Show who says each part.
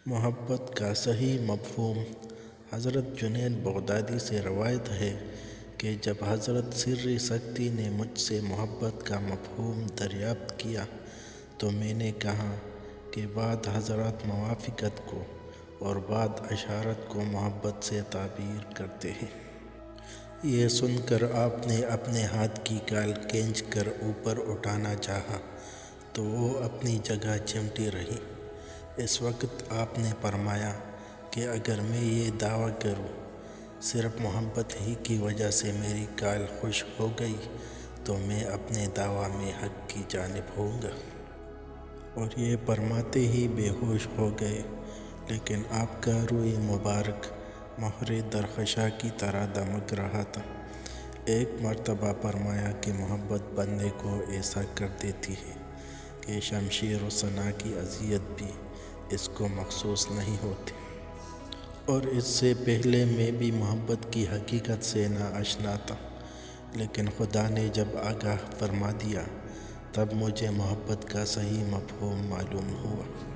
Speaker 1: محبت کا صحیح مفہوم۔ حضرت جنید بغدادی سے روایت ہے کہ جب حضرت سر سختی نے مجھ سے محبت کا مفہوم دریافت کیا تو میں نے کہا کہ بعض حضرات موافقت کو اور بعض اشارت کو محبت سے تعبیر کرتے ہیں۔ یہ سن کر آپ نے اپنے ہاتھ کی کھال کھینچ کر اوپر اٹھانا چاہا تو وہ اپنی جگہ چمٹی رہی۔ اس وقت آپ نے فرمایا کہ اگر میں یہ دعویٰ کروں صرف محبت ہی کی وجہ سے میری کھال خشک ہو گئی تو میں اپنے دعویٰ میں حق کی جانب ہوں گا۔ اور یہ فرماتے ہی بے ہوش ہو گئے، لیکن آپ کا روئی مبارک مہر درخشاں کی طرح دمک رہا تھا۔ ایک مرتبہ فرمایا کہ محبت بندے کو ایسا کر دیتی ہے کہ شمشیر و سناں کی اذیت بھی اس کو محسوس نہیں ہوتی۔ اور اس سے پہلے میں بھی محبت کی حقیقت سے ناآشنا تھا، لیکن خدا نے جب آگاہ فرما دیا تب مجھے محبت کا صحیح مفہوم معلوم ہوا۔